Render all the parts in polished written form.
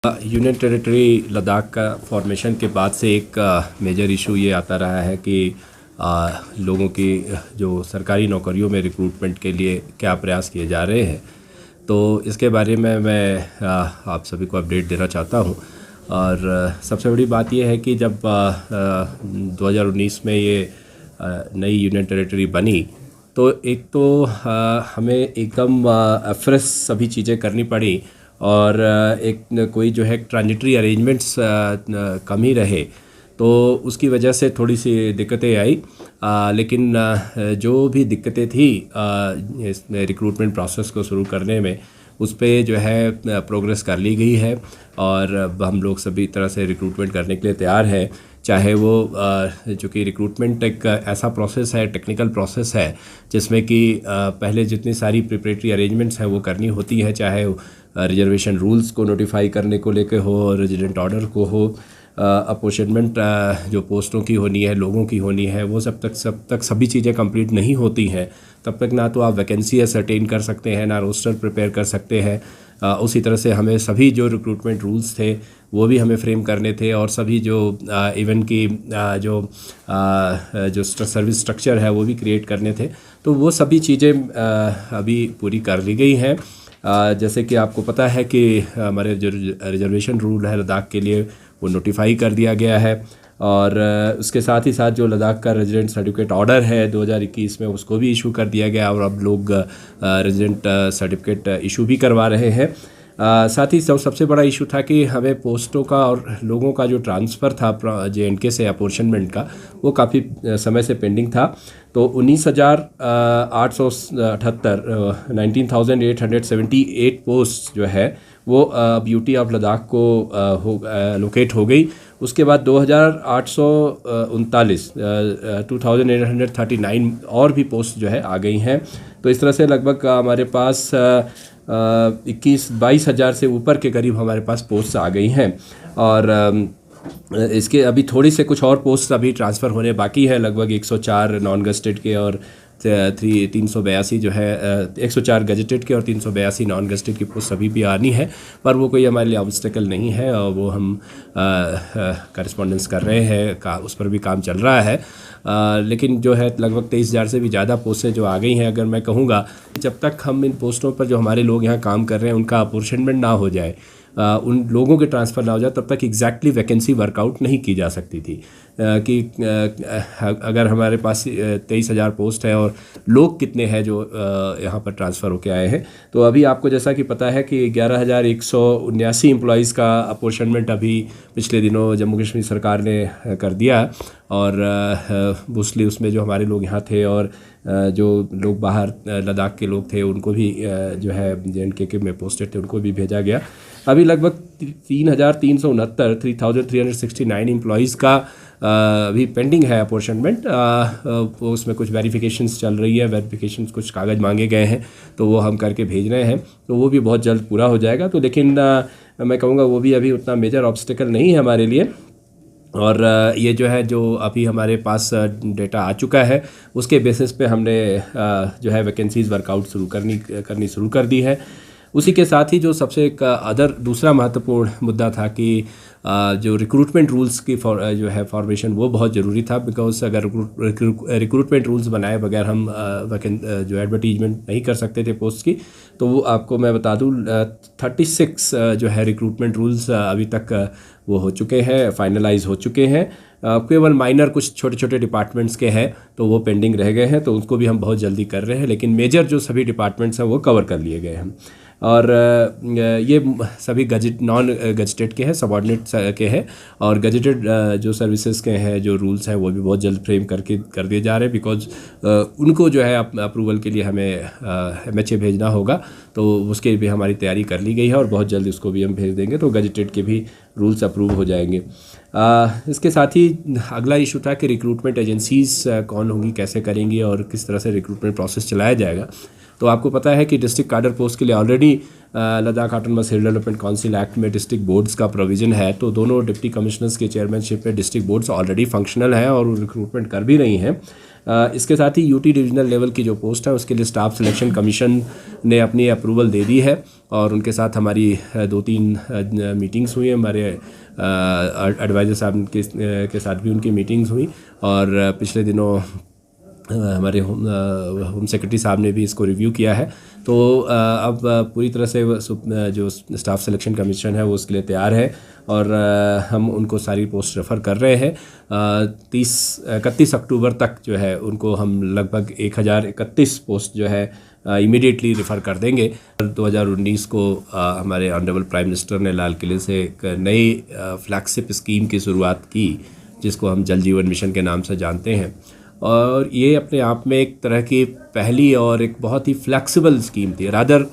Union territory Ladakh का formation के बाद से एक मेजर इशू ये आता रहा है कि लोगों की जो सरकारी नौकरियों में रिक्रूटमेंट के लिए क्या प्रयास किए जा रहे हैं। तो इसके बारे में मैं आप सभी को अपडेट देना चाहता हूँ। और सबसे बड़ी बात यह है कि जब 2019 में ये नई यूनियन टेरिटरी बनी तो एक तो हमें एकदम फ्रेश सभी चीज़ें करनी पड़ी और एक कोई जो है ट्रांजिटरी अरेंजमेंट्स कम ही रहे, तो उसकी वजह से थोड़ी सी दिक्कतें आई। लेकिन जो भी दिक्कतें थी इस रिक्रूटमेंट प्रोसेस को शुरू करने में, उस पर जो है प्रोग्रेस कर ली गई है और अब हम लोग सभी तरह से रिक्रूटमेंट करने के लिए तैयार है। चाहे वो चूँकि रिक्रूटमेंट एक ऐसा प्रोसेस है, टेक्निकल प्रोसेस है, जिसमें कि पहले जितनी सारी प्रिपरेटरी अरेंजमेंट्स हैं वो करनी होती है, चाहे रिजर्वेशन रूल्स को नोटिफाई करने को लेकर हो, रेजिडेंट ऑर्डर को हो, अपॉइंटमेंट जो पोस्टों की होनी है, लोगों की होनी है, वो सब तक सभी चीज़ें कंप्लीट नहीं होती हैं, तब तक ना तो आप वैकेंसी असरटेन कर सकते हैं, ना रोस्टर प्रिपेयर कर सकते हैं। उसी तरह से हमें सभी जो रिक्रूटमेंट रूल्स थे वो भी हमें फ्रेम करने थे और सभी जो इवन की जो सर्विस स्ट्रक्चर है वो भी क्रिएट करने थे। तो वो सभी चीज़ें अभी पूरी कर ली गई हैं। जैसे कि आपको पता है कि हमारे जो रिजर्वेशन रूल है लद्दाख के लिए वो नोटिफाई कर दिया गया है और उसके साथ ही साथ जो लद्दाख का रेजिडेंट सर्टिफिकेट ऑर्डर है 2021 में उसको भी इशू कर दिया गया और अब लोग रेजिडेंट सर्टिफिकेट इशू भी करवा रहे हैं। साथ ही सबसे बड़ा इशू था कि हमें पोस्टों का और लोगों का जो ट्रांसफ़र था JNK से अपॉर्चनमेंट का, वो काफ़ी समय से पेंडिंग था। तो 19,878 19,878 पोस्ट जो है वो ब्यूटी ऑफ लद्दाख को लोकेट हो गई। उसके बाद 2,839 2,839 और भी पोस्ट जो है आ गई हैं। तो इस तरह से लगभग हमारे पास 21-22 हज़ार से ऊपर के करीब हमारे पास पोस्ट आ गई हैं और इसके अभी थोड़ी से कुछ और पोस्ट अभी ट्रांसफ़र होने बाकी है। लगभग 104 नॉन गजेटेड के और 382 जो है 104 गजेटेड के और 382 नॉन गजेटेड की पोस्ट अभी भी आनी है, पर वो कोई हमारे लिए ऑब्स्टेकल नहीं है और वो हम करस्पॉन्डेंस कर रहे हैं, उस पर भी काम चल रहा है। लेकिन जो है लगभग 23,000 से भी ज़्यादा पोस्टें जो आ गई हैं। अगर मैं कहूँगा जब तक हम इन पोस्टों पर जो हमारे लोग यहाँ काम कर रहे हैं उनका अपॉर्चनमेंट ना हो जाए, उन लोगों के ट्रांसफ़र ना हो जाए, तब तक एग्जैक्टली वैकेंसी वर्कआउट नहीं की जा सकती थी। कि अगर हमारे पास 23,000 पोस्ट है और लोग कितने हैं जो यहाँ पर ट्रांसफ़र होके आए हैं, तो अभी आपको जैसा कि पता है कि 11,179 एम्प्लॉयज़ का अपॉर्चनमेंट अभी पिछले दिनों जम्मू कश्मीर सरकार ने कर दिया और मोस्टली उसमें जो हमारे लोग यहाँ थे और जो लोग बाहर लद्दाख के लोग थे उनको भी जो है JNK में पोस्टेड थे उनको भी भेजा गया। अभी लगभग 3,369 एम्प्लॉयज़ का अभी पेंडिंग है अपॉर्चनमेंट। उसमें कुछ वेरिफिकेशंस चल रही है, वेरिफिकेशंस कुछ कागज़ मांगे गए हैं तो वो हम करके भेज रहे हैं, तो वो भी बहुत जल्द पूरा हो जाएगा। तो लेकिन मैं कहूँगा वो भी अभी उतना मेजर ऑब्स्टेकल नहीं है हमारे लिए। और ये जो है जो अभी हमारे पास डेटा आ चुका है उसके बेसिस पे हमने जो है वैकेंसीज़ वर्कआउट करनी शुरू कर दी है। उसी के साथ ही जो सबसे एक दूसरा महत्वपूर्ण मुद्दा था कि जो रिक्रूटमेंट रूल्स की जो है फॉर्मेशन वो बहुत ज़रूरी था। बिकॉज अगर रिक्रूटमेंट रूल्स बनाए बगैर हम जो एडवर्टीजमेंट नहीं कर सकते थे पोस्ट की, तो वो आपको मैं बता दूं 36 जो है रिक्रूटमेंट रूल्स अभी तक वो हो चुके हैं, फाइनलाइज हो चुके हैं। केवल माइनर कुछ छोटे छोटे डिपार्टमेंट्स के हैं तो वो पेंडिंग रह गए हैं, तो उसको भी हम बहुत जल्दी कर रहे हैं। लेकिन मेजर जो सभी डिपार्टमेंट्स हैं वो कवर कर लिए गए हैं और ये सभी नॉन गजेटेड के हैं, सबऑर्डिनेट के हैं और गजेटेड जो सर्विसेज के हैं जो रूल्स हैं वो भी बहुत जल्द फ्रेम कर दिए जा रहे हैं। बिकॉज उनको जो है अप्रूवल के लिए हमें MHA भेजना होगा, तो उसके भी हमारी तैयारी कर ली गई है और बहुत जल्द उसको भी हम भेज देंगे, तो गजेटेड के भी रूल्स अप्रूव हो जाएंगे। इसके साथ ही अगला इशू था कि रिक्रूटमेंट एजेंसीज़ कौन होंगी, कैसे करेंगी और किस तरह से रिक्रूटमेंट प्रोसेस चलाया जाएगा। तो आपको पता है कि डिस्ट्रिक्ट कैडर पोस्ट के लिए ऑलरेडी लद्दाख ऑटोनोमस हिल डेवलपमेंट काउंसिल एक्ट में डिस्ट्रिक्ट बोर्ड्स का प्रोविज़न है। तो दोनों डिप्टी कमिश्नर्स के चेयरमैनशिप में डिस्ट्रिक्ट बोर्ड्स ऑलरेडी फंक्शनल हैं और रिक्रूटमेंट कर भी रही हैं। इसके साथ ही यूटी डिविजनल लेवल की जो पोस्ट है उसके लिए स्टाफ सिलेक्शन कमीशन ने अपनी अप्रूवल दे दी है और उनके साथ हमारी 2-3 मीटिंग्स हुई हैं। हमारे एडवाइज़र साहब के साथ भी उनकी मीटिंग्स हुई और पिछले दिनों हमारे होम सेक्रेटरी साहब ने भी इसको रिव्यू किया है। तो अब पूरी तरह से जो स्टाफ सिलेक्शन कमीशन है वो उसके लिए तैयार है और हम उनको सारी पोस्ट रेफ़र कर रहे हैं। 31 अक्टूबर तक जो है उनको हम लगभग 1031 पोस्ट जो है इमीडिएटली रेफ़र कर देंगे। 2019 को हमारे ऑनरेबल प्राइम मिनिस्टर ने लाल किले से एक नई फ्लैगशिप स्कीम की शुरुआत की जिसको हम जल जीवन मिशन के नाम से जानते हैं और ये अपने आप में एक तरह की पहली और एक बहुत ही फ्लेक्सिबल स्कीम थी। रादर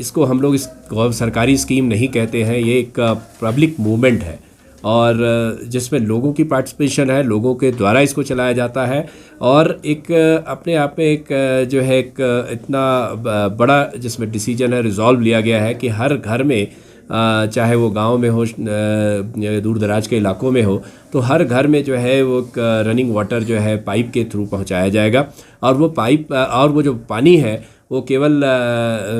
इसको हम लोग इस सरकारी स्कीम नहीं कहते हैं, ये एक पब्लिक मूवमेंट है और जिसमें लोगों की पार्टिसिपेशन है, लोगों के द्वारा इसको चलाया जाता है और एक अपने आप में एक जो है एक इतना बड़ा जिसमें डिसीजन है, रिजॉल्व लिया गया है कि हर घर में चाहे वो गांव में हो, दूर दराज के इलाकों में हो, तो हर घर में जो है वो रनिंग वाटर जो है पाइप के थ्रू पहुंचाया जाएगा और वो पाइप और वो जो पानी है वो केवल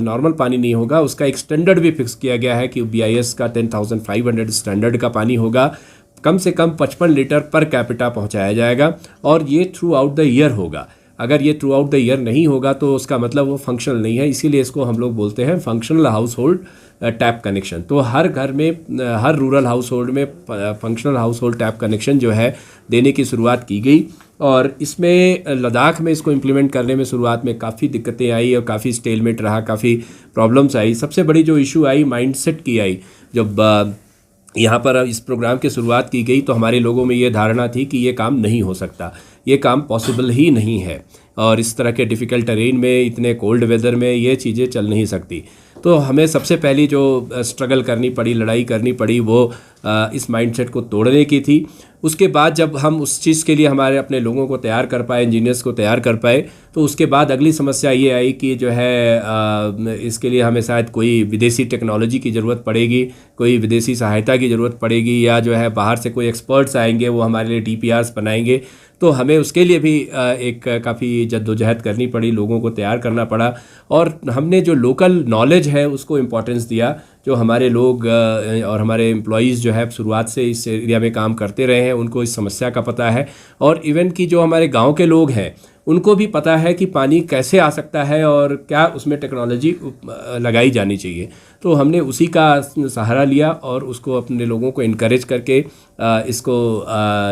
नॉर्मल पानी नहीं होगा, उसका एक स्टैंडर्ड भी फिक्स किया गया है कि BIS का 10,500 स्टैंडर्ड का पानी होगा, कम से कम 55 लीटर पर कैपिटा पहुंचाया जाएगा और ये थ्रू आउट द ईयर होगा। अगर ये थ्रू आउट द ईयर नहीं होगा तो उसका मतलब वो फंक्शनल नहीं है, इसीलिए इसको हम लोग बोलते हैं functional house hold tap connection. तो हर घर में, हर रूरल हाउस होल्ड में functional house hold tap connection जो है देने की शुरुआत की गई और इसमें लद्दाख में इसको इम्प्लीमेंट करने में शुरुआत में काफ़ी दिक्कतें आई और काफ़ी स्टेलमेट रहा, काफ़ी प्रॉब्लम्स आई। सबसे बड़ी जो इशू आई माइंडसेट की आई। जब यहाँ पर इस प्रोग्राम की शुरुआत की गई तो हमारे लोगों में ये धारणा थी कि ये काम नहीं हो सकता, ये काम पॉसिबल ही नहीं है और इस तरह के डिफ़िकल्ट टेरेन में, इतने कोल्ड वेदर में ये चीज़ें चल नहीं सकती। तो हमें सबसे पहली जो स्ट्रगल करनी पड़ी, लड़ाई करनी पड़ी, वो इस माइंडसेट को तोड़ने की थी। उसके बाद जब हम उस चीज़ के लिए हमारे अपने लोगों को तैयार कर पाए, इंजीनियर्स को तैयार कर पाए, तो उसके बाद अगली समस्या ये आई कि जो है इसके लिए हमें शायद कोई विदेशी टेक्नोलॉजी की ज़रूरत पड़ेगी, कोई विदेशी सहायता की ज़रूरत पड़ेगी या जो है बाहर से कोई एक्सपर्ट्स आएंगे वो हमारे लिए DPRs बनाएंगे। तो हमें उसके लिए भी एक काफ़ी जद्दोजहद करनी पड़ी, लोगों को तैयार करना पड़ा और हमने जो लोकल नॉलेज है उसको इम्पोर्टेंस दिया। जो हमारे लोग और हमारे एम्प्लॉयज़ जो है शुरुआत से इस एरिया में काम करते रहे हैं, उनको इस समस्या का पता है और इवन कि जो हमारे गांव के लोग हैं उनको भी पता है कि पानी कैसे आ सकता है और क्या उसमें टेक्नोलॉजी लगाई जानी चाहिए। तो हमने उसी का सहारा लिया और उसको अपने लोगों को इनकरेज करके इसको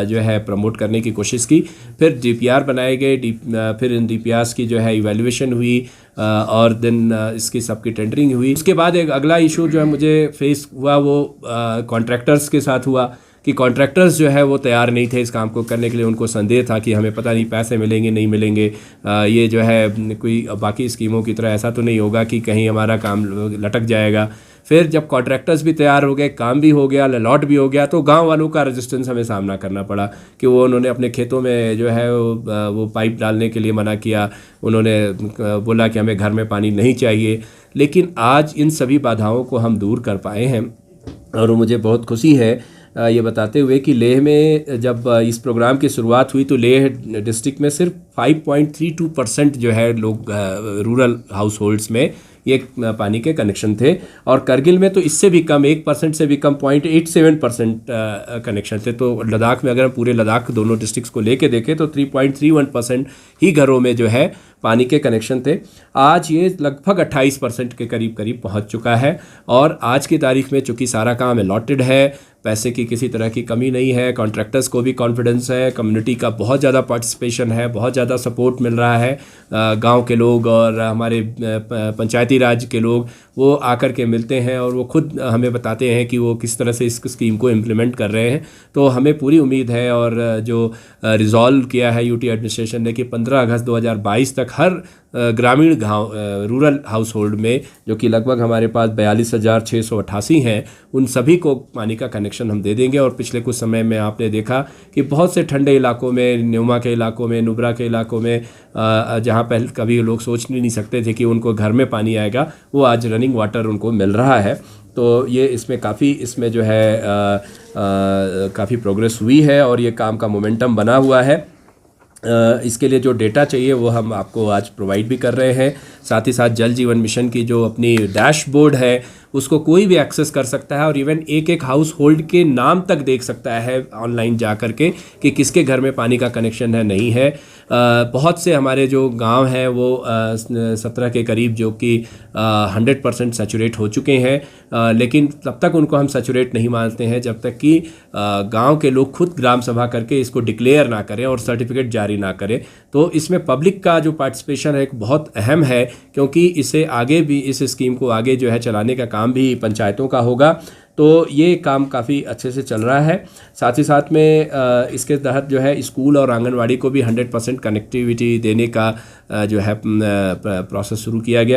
जो है प्रमोट करने की कोशिश की। फिर DPR बनाए गए, फिर इन DPRs की जो है इवैल्यूएशन हुई और देन इसकी सबकी टेंडरिंग हुई। उसके बाद एक अगला इशू जो है मुझे फेस हुआ वो कॉन्ट्रैक्टर्स के साथ हुआ कि कॉन्ट्रैक्टर्स जो है वो तैयार नहीं थे इस काम को करने के लिए। उनको संदेह था कि हमें पता नहीं पैसे मिलेंगे नहीं मिलेंगे, ये जो है कोई बाकी स्कीमों की तरह ऐसा तो नहीं होगा कि कहीं हमारा काम लटक जाएगा। फिर जब कॉन्ट्रैक्टर्स भी तैयार हो गए, काम भी हो गया, अलॉट भी हो गया, तो गांव वालों का रेजिस्टेंस हमें सामना करना पड़ा कि वो उन्होंने अपने खेतों में जो है वो पाइप डालने के लिए मना किया। उन्होंने बोला कि हमें घर में पानी नहीं चाहिए। लेकिन आज इन सभी बाधाओं को हम दूर कर पाए हैं और मुझे बहुत खुशी है ये बताते हुए कि लेह में जब इस प्रोग्राम की शुरुआत हुई तो लेह डिस्ट्रिक्ट में सिर्फ 5.32% जो है लोग रूरल हाउस होल्ड्स में ये पानी के कनेक्शन थे और करगिल में तो इससे भी कम, 1% से भी कम 0.87% कनेक्शन थे। तो लद्दाख में अगर हम पूरे लद्दाख दोनों डिस्ट्रिक्ट्स को लेके देखें तो 3.31% ही घरों में जो है पानी के कनेक्शन थे। आज ये लगभग 28% के करीब पहुंच चुका है और आज की तारीख में चूँकि सारा काम अलॉटेड है, पैसे की किसी तरह की कमी नहीं है, कॉन्ट्रैक्टर्स को भी कॉन्फिडेंस है, कम्युनिटी का बहुत ज़्यादा पार्टिसिपेशन है, बहुत ज़्यादा सपोर्ट मिल रहा है। गांव के लोग और हमारे पंचायती राज के लोग वो आकर के मिलते हैं और वो खुद हमें बताते हैं कि वो किस तरह से इस स्कीम को इम्प्लीमेंट कर रहे हैं। तो हमें पूरी उम्मीद है और जो रिजॉल्व किया है यूटी एडमिनिस्ट्रेशन ने कि 15 अगस्त 2022 तक हर ग्रामीण गांव रूरल हाउस होल्ड में, जो कि लगभग हमारे पास 42,688 हैं, उन सभी को पानी का कनेक्शन हम दे देंगे। और पिछले कुछ समय में आपने देखा कि बहुत से ठंडे इलाकों में, न्यूमा के इलाकों में, नुब्रा के इलाकों में, जहां पहले कभी लोग सोच नहीं सकते थे कि उनको घर में पानी आएगा, वो आज रनिंग वाटर उनको मिल रहा है। तो ये इसमें काफ़ी इसमें जो है काफ़ी प्रोग्रेस हुई है और ये काम का मोमेंटम बना हुआ है। इसके लिए जो डेटा चाहिए वो हम आपको आज प्रोवाइड भी कर रहे हैं। साथ ही साथ जल जीवन मिशन की जो अपनी डैशबोर्ड है उसको कोई भी एक्सेस कर सकता है और इवन एक एक हाउस होल्ड के नाम तक देख सकता है ऑनलाइन जा कर के कि किसके घर में पानी का कनेक्शन है नहीं है। बहुत से हमारे जो गांव हैं वो 17 के करीब जो कि 100% सैचुरेट हो चुके हैं, लेकिन तब तक उनको हम सैचुरेट नहीं मानते हैं जब तक कि गांव के लोग खुद ग्राम सभा करके इसको डिक्लेयर ना करें और सर्टिफिकेट जारी ना करें। तो इसमें पब्लिक का जो पार्टिसिपेशन है एक बहुत अहम है, क्योंकि इसे आगे भी इस स्कीम को आगे जो है चलाने का काम भी पंचायतों का होगा। तो ये काम काफ़ी अच्छे से चल रहा है। साथ ही साथ में इसके तहत जो है स्कूल और आंगनवाड़ी को भी 100% कनेक्टिविटी देने का जो है प्रोसेस शुरू किया गया है।